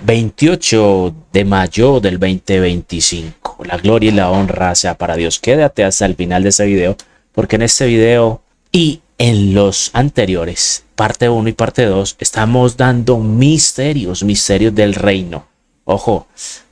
28 de mayo del 2025. La gloria y la honra sea para Dios. Quédate hasta el final de este video, porque en este video y en los anteriores, parte 1 y parte 2, estamos dando misterios del reino. Ojo,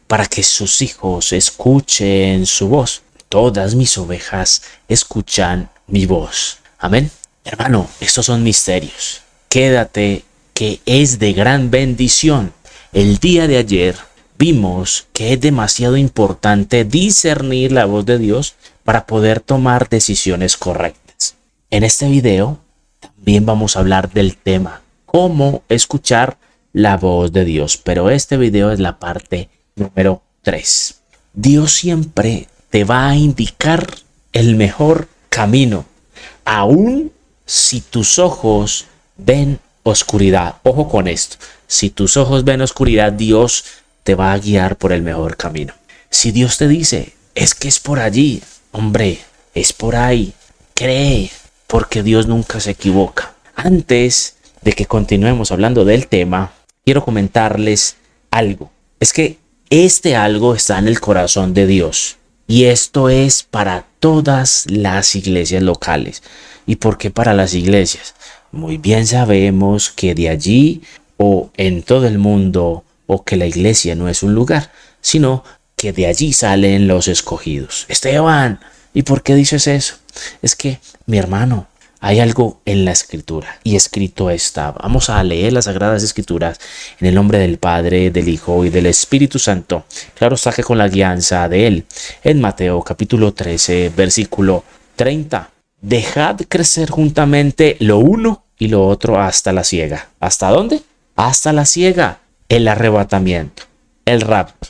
para que sus hijos escuchen su voz. Todas mis ovejas escuchan mi voz. Amén. Hermano, estos son misterios. Quédate, que es de gran bendición. El día de ayer vimos que es demasiado importante discernir la voz de Dios para poder tomar decisiones correctas. En este video también vamos a hablar del tema cómo escuchar la voz de Dios, pero este video es la parte número 3. Dios siempre te va a indicar el mejor camino, aun si tus ojos ven oscuridad. Ojo con esto. Si tus ojos ven oscuridad, Dios te va a guiar por el mejor camino. Si Dios te dice, es que es por allí, hombre, es por ahí, cree, porque Dios nunca se equivoca. Antes de que continuemos hablando del tema, quiero comentarles algo. Es que este algo está en el corazón de Dios. Y esto es para todas las iglesias locales. ¿Y por qué para las iglesias? Muy bien sabemos que de allí o en todo el mundo, o que la iglesia no es un lugar, sino que de allí salen los escogidos. Esteban, ¿y por qué dices eso? Es que, mi hermano, hay algo en la escritura y escrito está. Vamos a leer las sagradas escrituras en el nombre del Padre, del Hijo y del Espíritu Santo. Claro está que con la guianza de él. En Mateo capítulo 13, versículo 30. Dejad crecer juntamente lo uno y lo otro hasta la siega. ¿Hasta dónde? Hasta la siega, el arrebatamiento, el rapto,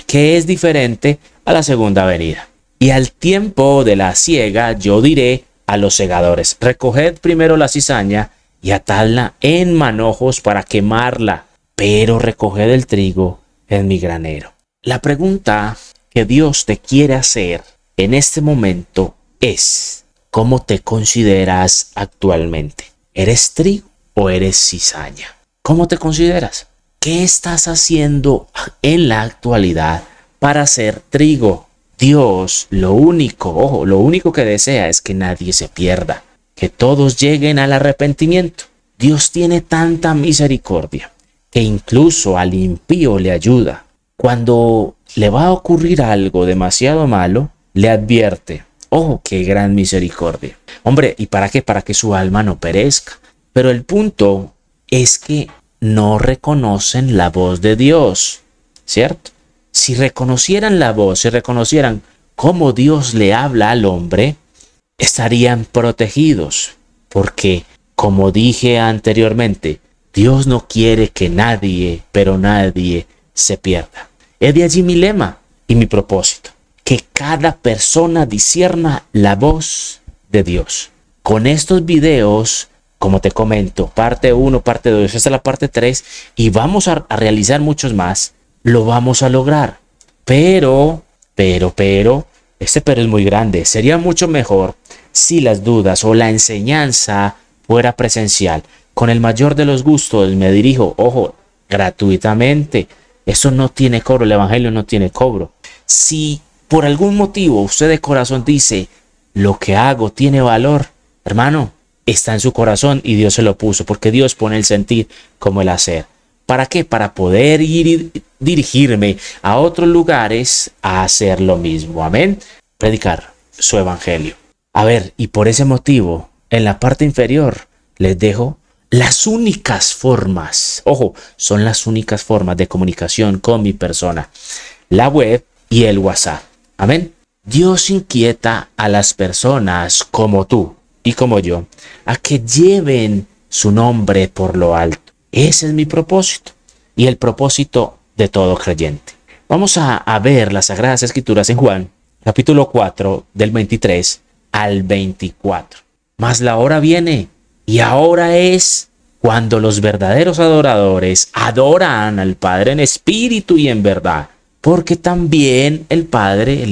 que es diferente a la segunda venida. Y al tiempo de la siega yo diré a los segadores, recoged primero la cizaña y atadla en manojos para quemarla, pero recoged el trigo en mi granero. La pregunta que Dios te quiere hacer en este momento es, ¿cómo te consideras actualmente? ¿Eres trigo o eres cizaña? ¿Cómo te consideras? ¿Qué estás haciendo en la actualidad para ser trigo? Dios, lo único que desea es que nadie se pierda, que todos lleguen al arrepentimiento. Dios tiene tanta misericordia que incluso al impío le ayuda. Cuando le va a ocurrir algo demasiado malo, le advierte. ¡Oh, qué gran misericordia! Hombre, ¿y para qué? Para que su alma no perezca. Pero el punto es que no reconocen la voz de Dios, ¿cierto? Si reconocieran la voz, si reconocieran cómo Dios le habla al hombre, estarían protegidos. Porque, como dije anteriormente, Dios no quiere que nadie, pero nadie, se pierda. Es de allí mi lema y mi propósito. Que cada persona discierna la voz de Dios. Con estos videos, como te comento, parte 1, parte 2, esta es la parte 3 y vamos a realizar muchos más, lo vamos a lograr. Pero, este pero es muy grande. Sería mucho mejor si las dudas o la enseñanza fuera presencial. Con el mayor de los gustos me dirijo, ojo, gratuitamente. Eso no tiene cobro, el evangelio no tiene cobro. Si por algún motivo usted de corazón dice, lo que hago tiene valor, hermano, está en su corazón y Dios se lo puso, porque Dios pone el sentir como el hacer. ¿Para qué? Para poder ir y dirigirme a otros lugares a hacer lo mismo. Amén. Predicar su evangelio. A ver, y por ese motivo, en la parte inferior les dejo las únicas formas, ojo, son las únicas formas de comunicación con mi persona, la web y el WhatsApp. Amén. Dios inquieta a las personas como tú y como yo a que lleven su nombre por lo alto. Ese es mi propósito y el propósito de todo creyente. Vamos a ver las Sagradas Escrituras en Juan, capítulo 4, del 23 al 24. Mas la hora viene y ahora es cuando los verdaderos adoradores adoran al Padre en espíritu y en verdad, porque también el Padre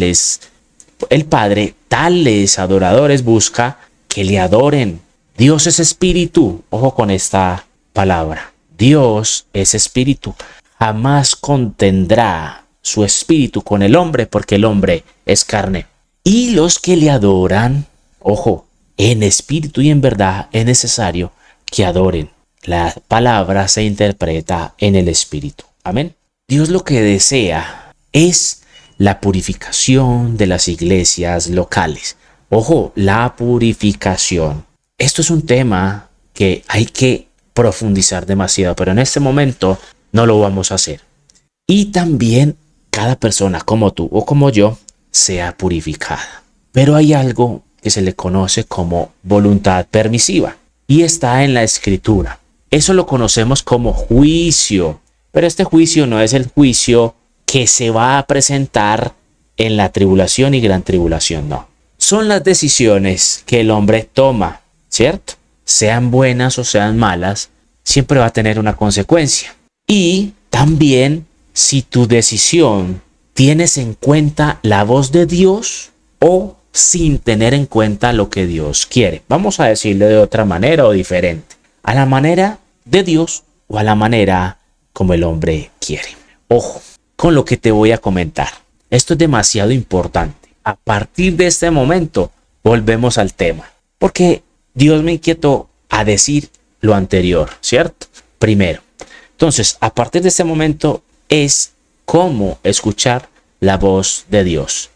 tales adoradores busca que le adoren. Dios es espíritu. Ojo con esta palabra. Dios es espíritu. jamás contendrá su espíritu con el hombre, porque el hombre es carne. Y los que le adoran, ojo, en espíritu y en verdad es necesario que adoren. La palabra se interpreta en el espíritu. Amén. Dios lo que desea es la purificación de las iglesias locales. Ojo, la purificación. Esto es un tema que hay que profundizar demasiado, pero en este momento no lo vamos a hacer. Y también cada persona como tú o como yo sea purificada. Pero hay algo que se le conoce como voluntad permisiva y está en la escritura. Eso lo conocemos como juicio, pero este juicio no es el juicio que se va a presentar en la tribulación y gran tribulación, no. Son las decisiones que el hombre toma, ¿cierto? Sean buenas o sean malas, siempre va a tener una consecuencia. Y también si tu decisión tienes en cuenta la voz de Dios o sin tener en cuenta lo que Dios quiere. Vamos a decirlo de otra manera o diferente. A la manera de Dios o a la manera como el hombre quiere. Ojo con lo que te voy a comentar. Esto es demasiado importante. A partir de este momento volvemos al tema. Porque Dios me inquietó a decir lo anterior, ¿cierto? Primero. Entonces, a partir de este momento es cómo escuchar la voz de Dios.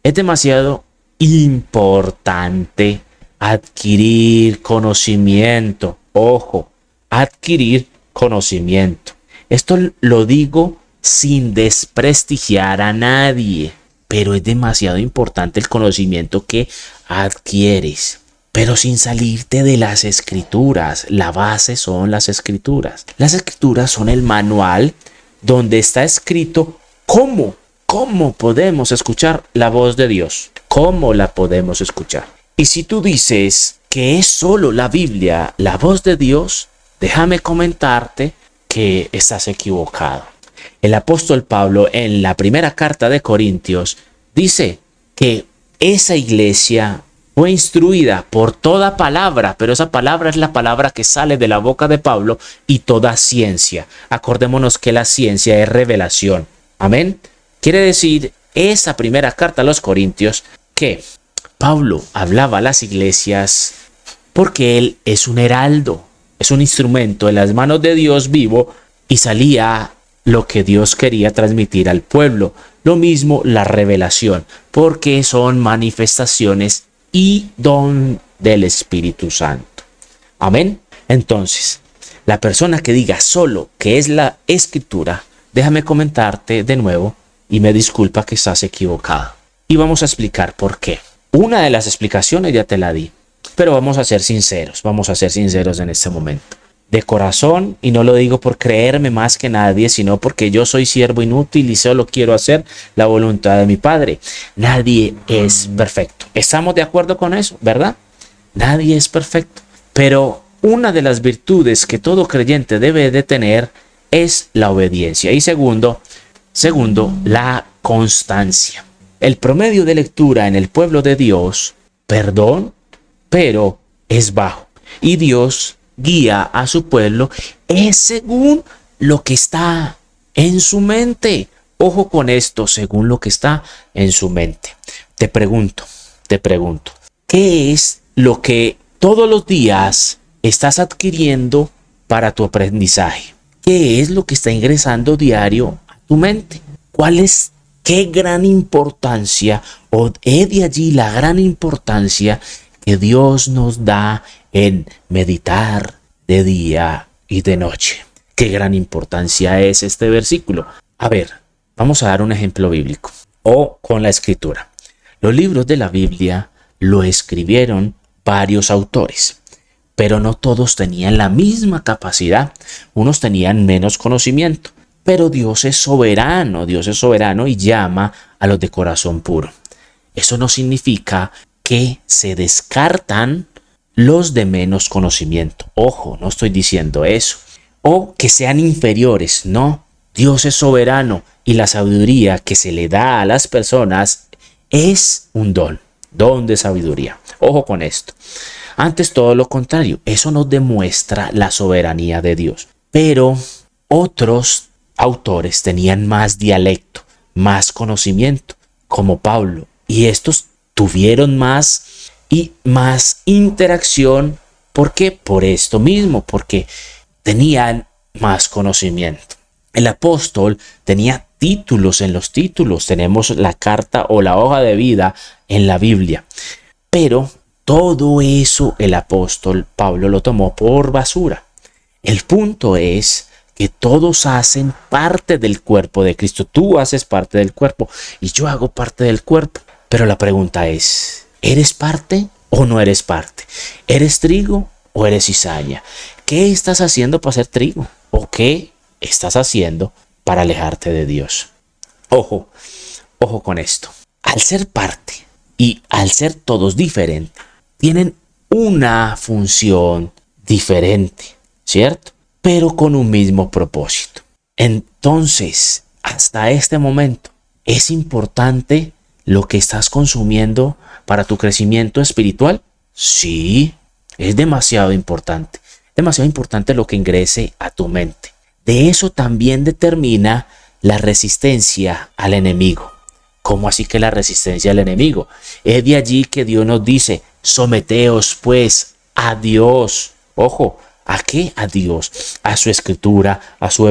Es demasiado importante adquirir conocimiento. Ojo, adquirir conocimiento. Esto lo digo sin desprestigiar a nadie, pero es demasiado importante el conocimiento que adquieres. Pero sin salirte de las escrituras. La base son las escrituras. Las escrituras son el manual donde está escrito cómo podemos escuchar la voz de Dios. ¿Cómo la podemos escuchar? Y si tú dices que es solo la Biblia la voz de Dios, déjame comentarte que estás equivocado. El apóstol Pablo en la primera carta de Corintios dice que esa iglesia fue instruida por toda palabra, pero esa palabra es la palabra que sale de la boca de Pablo y toda ciencia. Acordémonos que la ciencia es revelación. Amén. Quiere decir esa primera carta a los Corintios que Pablo hablaba a las iglesias porque él es un heraldo, es un instrumento en las manos de Dios vivo y salía lo que Dios quería transmitir al pueblo. Lo mismo la revelación, porque son manifestaciones y don del Espíritu Santo. Amén. Entonces, la persona que diga solo que es la escritura, déjame comentarte de nuevo y me disculpa que estás equivocado. Y vamos a explicar por qué. Una de las explicaciones ya te la di, pero vamos a ser sinceros en este momento. De corazón, y no lo digo por creerme más que nadie, sino porque yo soy siervo inútil y solo quiero hacer la voluntad de mi Padre. Nadie es perfecto. ¿Estamos de acuerdo con eso, verdad? Nadie es perfecto. Pero una de las virtudes que todo creyente debe de tener es la obediencia. Y segundo, la constancia. El promedio de lectura en el pueblo de Dios, perdón, pero es bajo. Y Dios guía a su pueblo es según lo que está en su mente. Ojo con esto, según lo que está en su mente. Te pregunto, ¿qué es lo que todos los días estás adquiriendo para tu aprendizaje? ¿Qué es lo que está ingresando diario a tu mente? ¿Qué gran importancia o he de allí la gran importancia que Dios nos da en meditar de día y de noche? ¿Qué gran importancia es este versículo? A ver, vamos a dar un ejemplo bíblico o con la escritura. Los libros de la Biblia lo escribieron varios autores, pero no todos tenían la misma capacidad. Unos tenían menos conocimiento, pero Dios es soberano y llama a los de corazón puro. Eso no significa que se descartan los de menos conocimiento. Ojo, no estoy diciendo eso. O que sean inferiores, no. Dios es soberano y la sabiduría que se le da a las personas es un don de sabiduría. Ojo con esto. Antes todo lo contrario, eso nos demuestra la soberanía de Dios. Pero otros autores tenían más dialecto, más conocimiento, como Pablo, y estos tuvieron más y más interacción. ¿Por qué? Por esto mismo, porque tenían más conocimiento. El apóstol tenía títulos en los títulos. Tenemos la carta o la hoja de vida en la Biblia. Pero todo eso el apóstol Pablo lo tomó por basura. El punto es que todos hacen parte del cuerpo de Cristo. Tú haces parte del cuerpo y yo hago parte del cuerpo. Pero la pregunta es, ¿eres parte o no eres parte? ¿Eres trigo o eres cizaña? ¿Qué estás haciendo para ser trigo? ¿O qué estás haciendo para alejarte de Dios? Ojo con esto. Al ser parte y al ser todos diferentes, tienen una función diferente, ¿cierto? Pero con un mismo propósito. Entonces, hasta este momento, ¿es importante lo que estás consumiendo para tu crecimiento espiritual? Sí, es demasiado importante. Demasiado importante lo que ingrese a tu mente. De eso también determina la resistencia al enemigo. ¿Cómo así que la resistencia al enemigo? Es de allí que Dios nos dice, someteos pues a Dios. Ojo, ¿a qué? A Dios, a su escritura, a su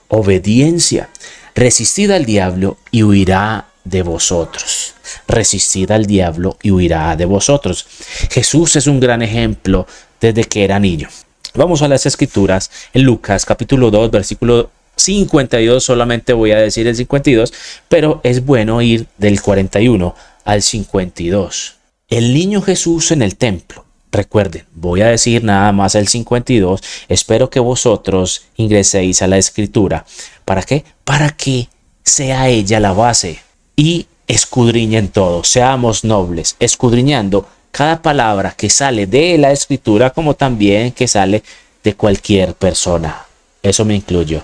obediencia. Resistid al diablo y huirá de vosotros. Resistid al diablo y huirá de vosotros. Jesús es un gran ejemplo desde que era niño. Vamos a las escrituras en Lucas capítulo 2, versículo 52, solamente voy a decir el 52, pero es bueno ir del 41 al 52. El niño Jesús en el templo. Recuerden, voy a decir nada más el 52. Espero que vosotros ingreséis a la escritura. ¿Para qué? Para que sea ella la base y escudriñen todo. Seamos nobles, escudriñando cada palabra que sale de la escritura como también que sale de cualquier persona. Eso me incluyo.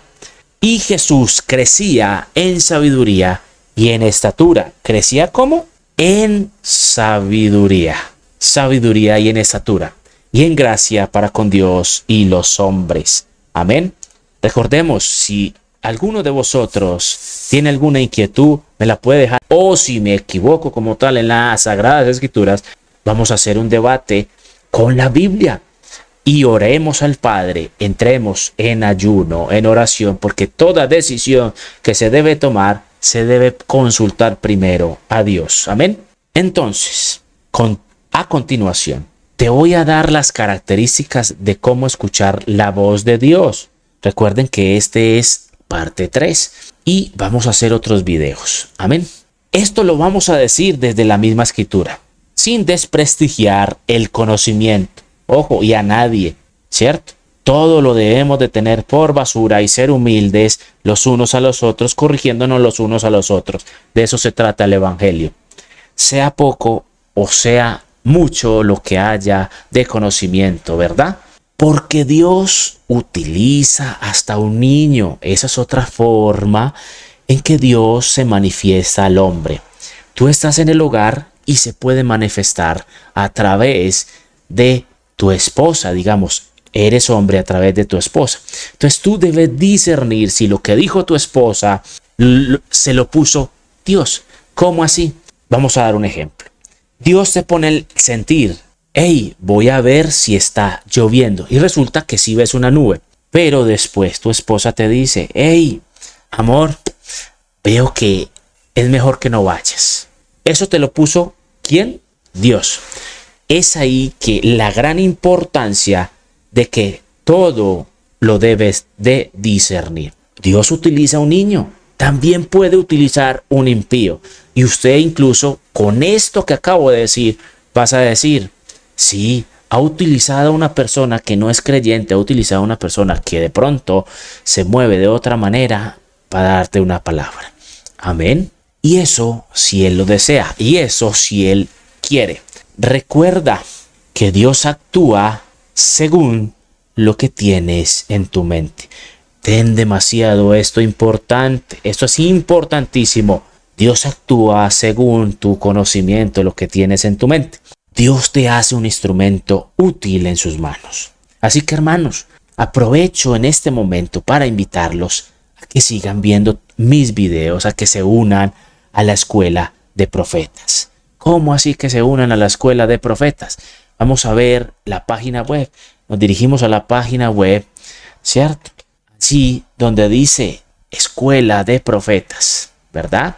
Y Jesús crecía en sabiduría y en estatura. ¿Crecía cómo? En sabiduría. Sabiduría y en estatura. Y en gracia para con Dios y los hombres. Amén. Recordemos, si alguno de vosotros tiene alguna inquietud, me la puede dejar. O si me equivoco como tal en las Sagradas Escrituras, vamos a hacer un debate con la Biblia. Y oremos al Padre, entremos en ayuno, en oración, porque toda decisión que se debe tomar, se debe consultar primero a Dios. Amén. Entonces, a continuación, te voy a dar las características de cómo escuchar la voz de Dios. Recuerden que este es parte 3 y vamos a hacer otros videos. Amén. Esto lo vamos a decir desde la misma escritura, sin desprestigiar el conocimiento. Ojo, y a nadie, ¿cierto? Todo lo debemos de tener por basura y ser humildes los unos a los otros, corrigiéndonos los unos a los otros. De eso se trata el evangelio. Sea poco o sea mucho lo que haya de conocimiento, ¿verdad? Porque Dios utiliza hasta un niño. Esa es otra forma en que Dios se manifiesta al hombre. Tú estás en el hogar y se puede manifestar a través de tu esposa, digamos, eres hombre a través de tu esposa. Entonces tú debes discernir si lo que dijo tu esposa se lo puso Dios. ¿Cómo así? Vamos a dar un ejemplo. Dios te pone el sentir, hey, voy a ver si está lloviendo. Y resulta que sí ves una nube. Pero después tu esposa te dice, hey, amor, veo que es mejor que no vayas. Eso te lo puso ¿quién? Dios. Es ahí que la gran importancia de que todo lo debes de discernir. Dios utiliza un niño, también puede utilizar un impío. Y usted incluso con esto que acabo de decir, vas a decir, sí, ha utilizado a una persona que no es creyente, ha utilizado a una persona que de pronto se mueve de otra manera para darte una palabra. Amén. Y eso si Él lo desea, y eso si Él quiere. Recuerda que Dios actúa según lo que tienes en tu mente. Ten demasiado esto importante. Esto es importantísimo. Dios actúa según tu conocimiento, lo que tienes en tu mente. Dios te hace un instrumento útil en sus manos. Así que, hermanos, aprovecho en este momento para invitarlos a que sigan viendo mis videos, a que se unan a la escuela de profetas. ¿Cómo así que se unan a la escuela de profetas? Vamos a ver la página web. Nos dirigimos a la página web, ¿cierto? Allí donde dice Escuela de Profetas, ¿verdad?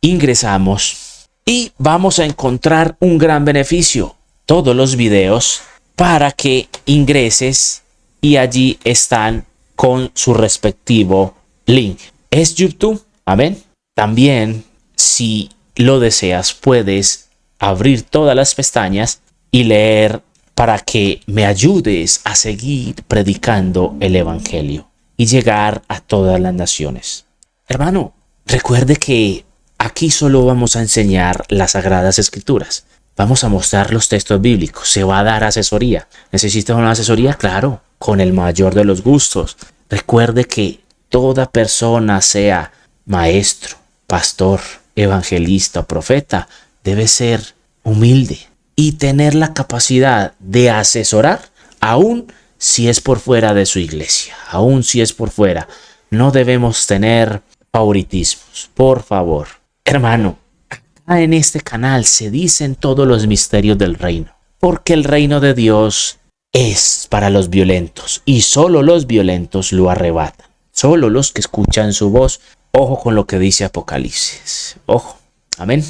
Ingresamos y vamos a encontrar un gran beneficio. Todos los videos para que ingreses y allí están con su respectivo link. Es YouTube, amén. También, si lo deseas, puedes abrir todas las pestañas y leer para que me ayudes a seguir predicando el evangelio y llegar a todas las naciones. Hermano, recuerde que aquí solo vamos a enseñar las Sagradas Escrituras. Vamos a mostrar los textos bíblicos. Se va a dar asesoría. ¿Necesita una asesoría? Claro, con el mayor de los gustos. Recuerde que toda persona, sea maestro, pastor, evangelista o profeta, debe ser humilde y tener la capacidad de asesorar, aun si es por fuera de su iglesia, aun si es por fuera. No debemos tener favoritismos, por favor. Hermano, acá en este canal se dicen todos los misterios del reino, porque el reino de Dios es para los violentos y solo los violentos lo arrebatan. Solo los que escuchan su voz. Ojo con lo que dice Apocalipsis. Ojo. Amén.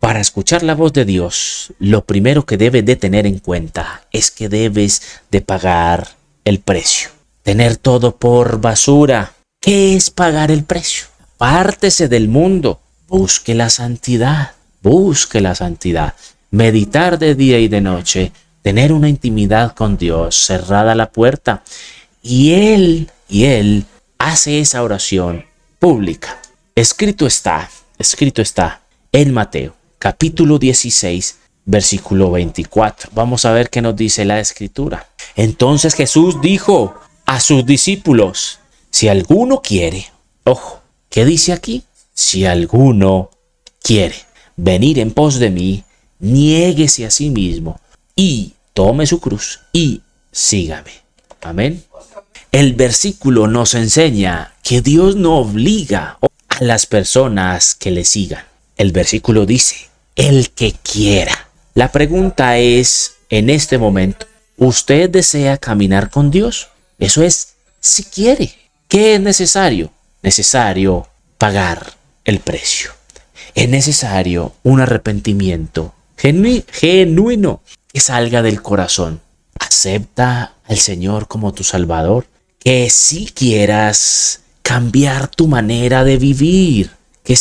Para escuchar la voz de Dios, lo primero que debes de tener en cuenta es que debes de pagar el precio. Tener todo por basura. ¿Qué es pagar el precio? Apártese del mundo. Busque la santidad. Busque la santidad. Meditar de día y de noche. Tener una intimidad con Dios. Cerrada la puerta. Y Él hace esa oración pública. Escrito está en Mateo, capítulo 16, versículo 24. Vamos a ver qué nos dice la Escritura. Entonces Jesús dijo a sus discípulos, si alguno quiere, ojo, ¿qué dice aquí? Si alguno quiere venir en pos de mí, niéguese a sí mismo y tome su cruz y sígame. Amén. El versículo nos enseña que Dios no obliga a las personas que le sigan. El versículo dice, el que quiera. La pregunta es, en este momento, ¿usted desea caminar con Dios? Eso es, si quiere. ¿Qué es necesario? Necesario pagar el precio. Es necesario un arrepentimiento genuino que salga del corazón. Acepta al Señor como tu Salvador. Que si quieras cambiar tu manera de vivir, que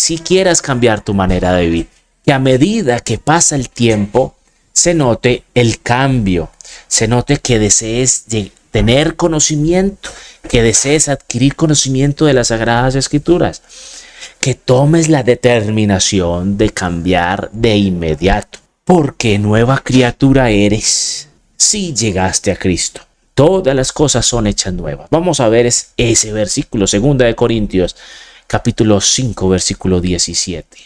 a medida que pasa el tiempo, se note el cambio, se note que desees tener conocimiento, que desees adquirir conocimiento de las Sagradas Escrituras, que tomes la determinación de cambiar de inmediato, porque nueva criatura eres si llegaste a Cristo. Todas las cosas son hechas nuevas. Vamos a ver ese versículo, 2 de Corintios, capítulo 5, versículo 17.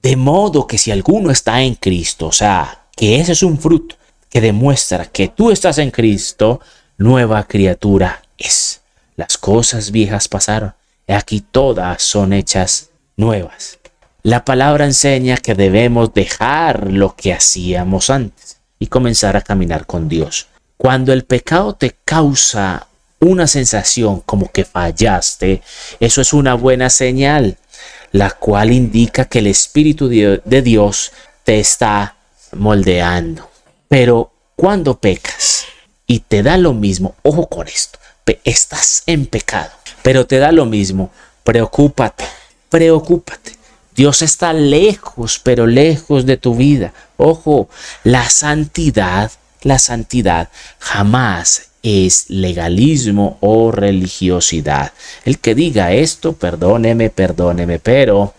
De modo que si alguno está en Cristo, o sea, que ese es un fruto que demuestra que tú estás en Cristo, nueva criatura es. Las cosas viejas pasaron, y aquí todas son hechas nuevas. La palabra enseña que debemos dejar lo que hacíamos antes y comenzar a caminar con Dios. Cuando el pecado te causa una sensación como que fallaste, eso es una buena señal, la cual indica que el Espíritu de Dios te está moldeando. Pero cuando pecas y te da lo mismo, ojo con esto, estás en pecado, pero te da lo mismo, preocúpate. Dios está lejos, pero lejos de tu vida. Ojo, la santidad jamás es legalismo o religiosidad. El que diga esto, perdóneme, pero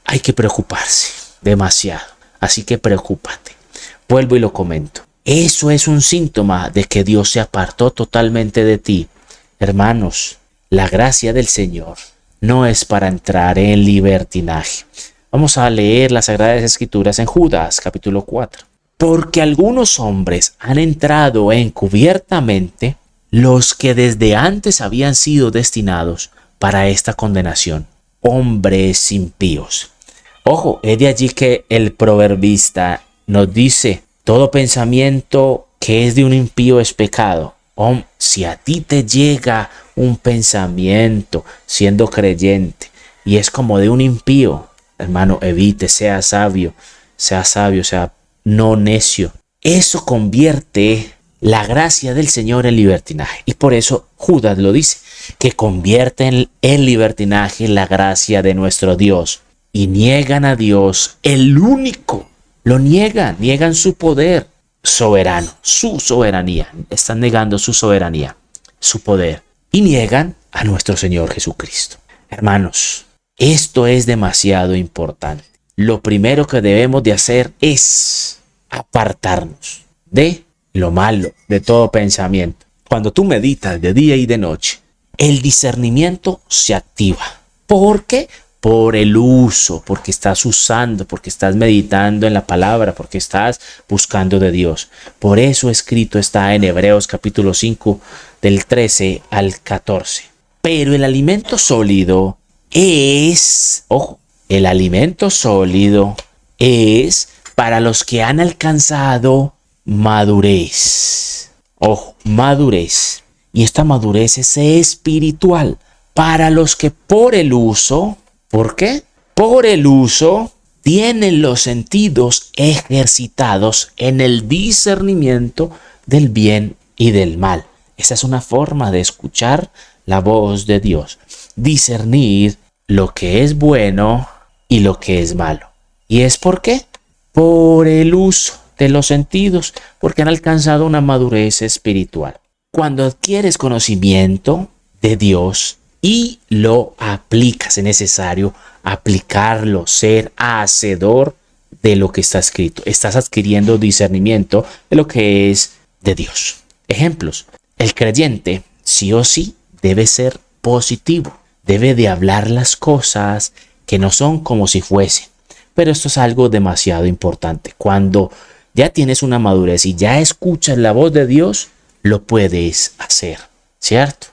hay que preocuparse demasiado. Así que preocúpate. Vuelvo y lo comento. Eso es un síntoma de que Dios se apartó totalmente de ti. Hermanos, la gracia del Señor no es para entrar en libertinaje. Vamos a leer las Sagradas Escrituras en Judas, capítulo 4. Porque algunos hombres han entrado encubiertamente, los que desde antes habían sido destinados para esta condenación. Hombres impíos. Ojo, es de allí que el proverbista nos dice, todo pensamiento que es de un impío es pecado. Si a ti te llega un pensamiento siendo creyente y es como de un impío, hermano, evite, sea sabio, sea no necio. Eso convierte la gracia del Señor en libertinaje. Y por eso Judas lo dice, que convierte en libertinaje la gracia de nuestro Dios. Y niegan a Dios, el único. Lo niegan su poder soberano, su soberanía. Están negando su soberanía, su poder. Y niegan a nuestro Señor Jesucristo. Hermanos, esto es demasiado importante. Lo primero que debemos de hacer es apartarnos de lo malo, de todo pensamiento. Cuando tú meditas de día y de noche, el discernimiento se activa. ¿Por qué? Por el uso, porque estás usando, porque estás meditando en la palabra, porque estás buscando de Dios. Por eso escrito está en Hebreos capítulo 5 del 13 al 14. Pero el alimento sólido es, ojo, el alimento sólido es para los que han alcanzado madurez. Ojo, madurez. Y esta madurez es espiritual. Para los que por el uso, ¿por qué? Por el uso tienen los sentidos ejercitados en el discernimiento del bien y del mal. Esa es una forma de escuchar la voz de Dios. Discernir lo que es bueno y lo que es malo. ¿Y es por qué? Por el uso de los sentidos, porque han alcanzado una madurez espiritual. Cuando adquieres conocimiento de Dios y lo aplicas, es necesario aplicarlo, ser hacedor de lo que está escrito. Estás adquiriendo discernimiento de lo que es de Dios. Ejemplos. El creyente, sí o sí, debe ser positivo. Debe de hablar las cosas que no son como si fuesen. Pero esto es algo demasiado importante. Cuando ya tienes una madurez y ya escuchas la voz de Dios, lo puedes hacer, ¿cierto?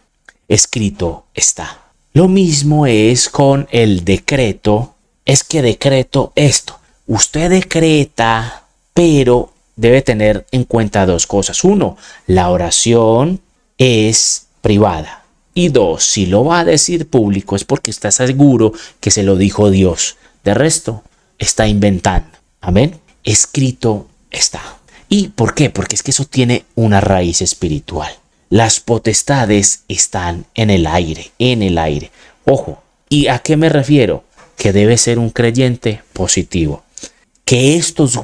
Escrito está. Lo mismo es con el decreto. Es que decreto esto. Usted decreta, pero debe tener en cuenta dos cosas. Uno, la oración es privada. Y dos, si lo va a decir público es porque está seguro que se lo dijo Dios. De resto, está inventando. Amén. Escrito está. ¿Y por qué? Porque es que eso tiene una raíz espiritual. Las potestades están en el aire, en el aire. Ojo, ¿y a qué me refiero? Que debe ser un creyente positivo. Que estos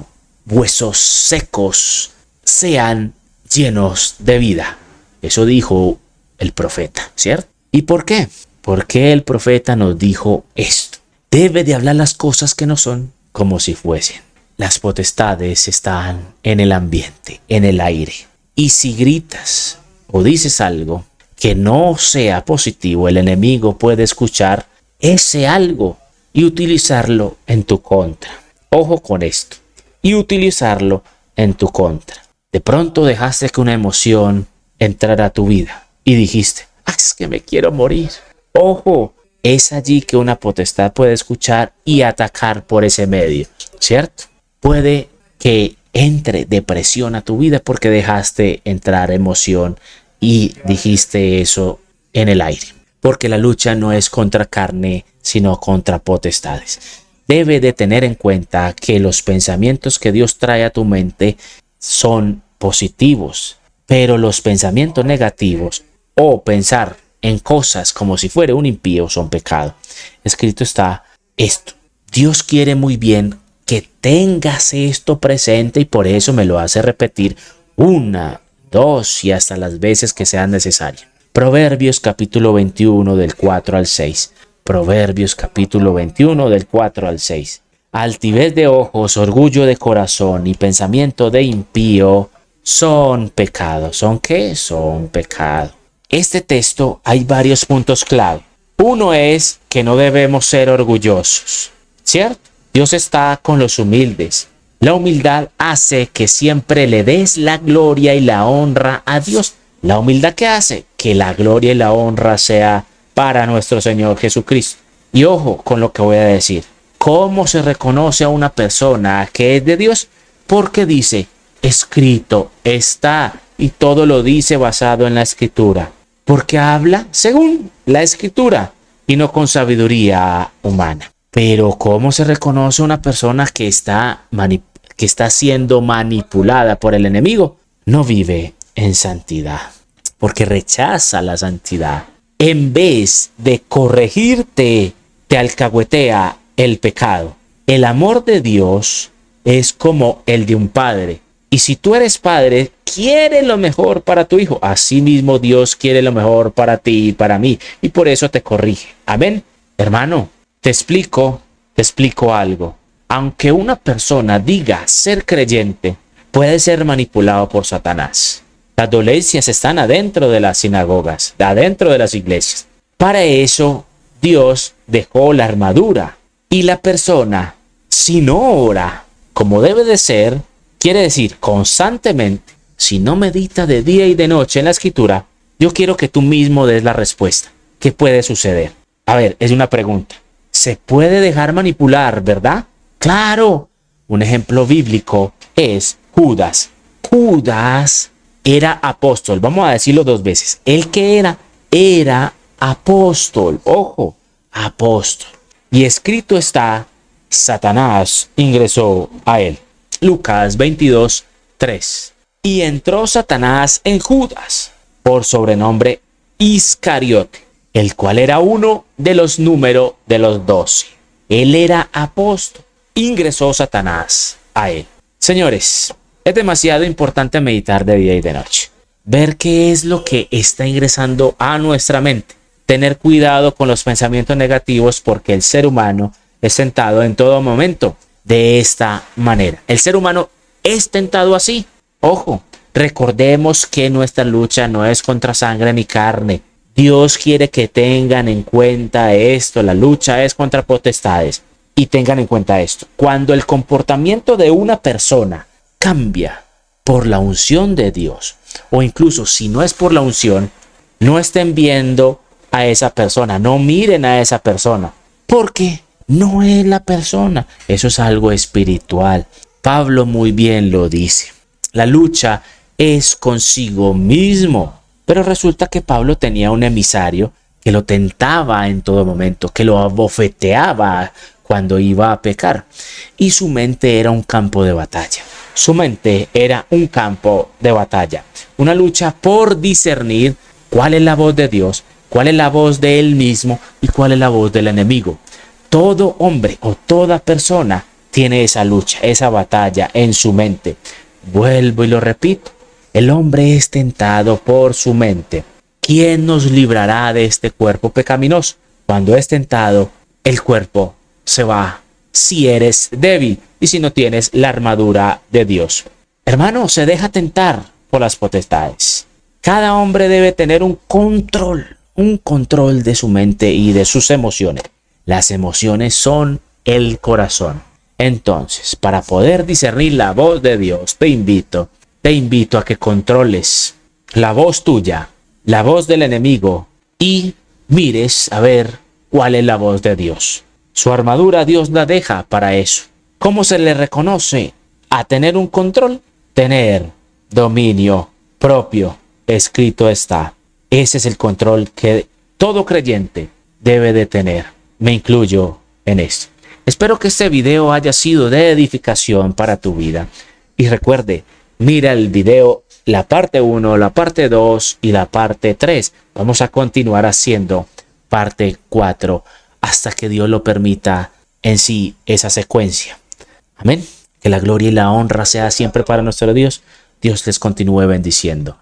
huesos secos sean llenos de vida. Eso dijo el profeta, ¿cierto? ¿Y por qué? Porque el profeta nos dijo esto. Debe de hablar las cosas que no son como si fuesen. Las potestades están en el ambiente, en el aire. Y si gritas o dices algo que no sea positivo, el enemigo puede escuchar ese algo y utilizarlo en tu contra. Ojo con esto. Y utilizarlo en tu contra. De pronto dejaste que una emoción entrara a tu vida y dijiste, es que me quiero morir. Ojo, es allí que una potestad puede escuchar y atacar por ese medio, ¿cierto? Puede que entre depresión a tu vida porque dejaste entrar emoción y dijiste eso en el aire. Porque la lucha no es contra carne, sino contra potestades. Debe de tener en cuenta que los pensamientos que Dios trae a tu mente son positivos, pero los pensamientos negativos o pensar en cosas como si fuera un impío son pecado. Escrito está esto. Dios quiere muy bien que tengas esto presente y por eso me lo hace repetir 1, 2 y hasta las veces que sean necesarias. Proverbios capítulo 21 del 4 al 6. Proverbios capítulo 21 del 4 al 6. Altivez de ojos, orgullo de corazón y pensamiento de impío son pecados. ¿Son qué? Son pecado. Este texto hay varios puntos clave. Uno es que no debemos ser orgullosos, ¿cierto? Dios está con los humildes. La humildad hace que siempre le des la gloria y la honra a Dios. ¿La humildad qué hace? Que la gloria y la honra sea para nuestro Señor Jesucristo. Y ojo con lo que voy a decir. ¿Cómo se reconoce a una persona que es de Dios? Porque dice, escrito está, y todo lo dice basado en la Escritura. Porque habla según la Escritura y no con sabiduría humana. Pero ¿cómo se reconoce una persona que está siendo manipulada por el enemigo? No vive en santidad, porque rechaza la santidad. En vez de corregirte, te alcahuetea el pecado. El amor de Dios es como el de un padre. Y si tú eres padre, quiere lo mejor para tu hijo. Asimismo, Dios quiere lo mejor para ti y para mí. Y por eso te corrige. Amén. Hermano, te explico algo. Aunque una persona diga ser creyente, puede ser manipulado por Satanás. Las dolencias están adentro de las sinagogas, adentro de las iglesias. Para eso, Dios dejó la armadura. Y la persona, si no ora como debe de ser, quiere decir constantemente, si no medita de día y de noche en la Escritura, yo quiero que tú mismo des la respuesta. ¿Qué puede suceder? A ver, es una pregunta. Se puede dejar manipular, ¿verdad? Claro. Un ejemplo bíblico es Judas. Judas era apóstol. Vamos a decirlo dos veces. ¿El que era apóstol? Ojo, apóstol. Y escrito está, Satanás ingresó a él. Lucas 22:3. Y entró Satanás en Judas, por sobrenombre Iscariote, el cual era uno de los números de los 12. Él era apóstol. Ingresó Satanás a él. Señores, es demasiado importante meditar de día y de noche. Ver qué es lo que está ingresando a nuestra mente. Tener cuidado con los pensamientos negativos, porque el ser humano es tentado en todo momento de esta manera. El ser humano es tentado así. Ojo, recordemos que nuestra lucha no es contra sangre ni carne. Dios quiere que tengan en cuenta esto. La lucha es contra potestades. Y tengan en cuenta esto. Cuando el comportamiento de una persona cambia por la unción de Dios, o incluso si no es por la unción, no estén viendo a esa persona, no miren a esa persona, porque no es la persona. Eso es algo espiritual. Pablo muy bien lo dice. La lucha es consigo mismo. Pero resulta que Pablo tenía un emisario que lo tentaba en todo momento, que lo abofeteaba cuando iba a pecar. Y su mente era un campo de batalla. Su mente era un campo de batalla. Una lucha por discernir cuál es la voz de Dios, cuál es la voz de él mismo y cuál es la voz del enemigo. Todo hombre o toda persona tiene esa lucha, esa batalla en su mente. Vuelvo y lo repito. El hombre es tentado por su mente. ¿Quién nos librará de este cuerpo pecaminoso? Cuando es tentado, el cuerpo se va si eres débil y si no tienes la armadura de Dios. Hermano, se deja tentar por las potestades. Cada hombre debe tener un control de su mente y de sus emociones. Las emociones son el corazón. Entonces, para poder discernir la voz de Dios, te invito a que controles la voz tuya, la voz del enemigo, y mires a ver cuál es la voz de Dios. Su armadura Dios la deja para eso. ¿Cómo se le reconoce a tener un control? Tener dominio propio. Escrito está. Ese es el control que todo creyente debe de tener. Me incluyo en esto. Espero que este video haya sido de edificación para tu vida. Y recuerde, mira el video, la parte 1, la parte 2 y la parte 3. Vamos a continuar haciendo parte 4 hasta que Dios lo permita en sí esa secuencia. Amén. Que la gloria y la honra sea siempre para nuestro Dios. Dios les continúe bendiciendo.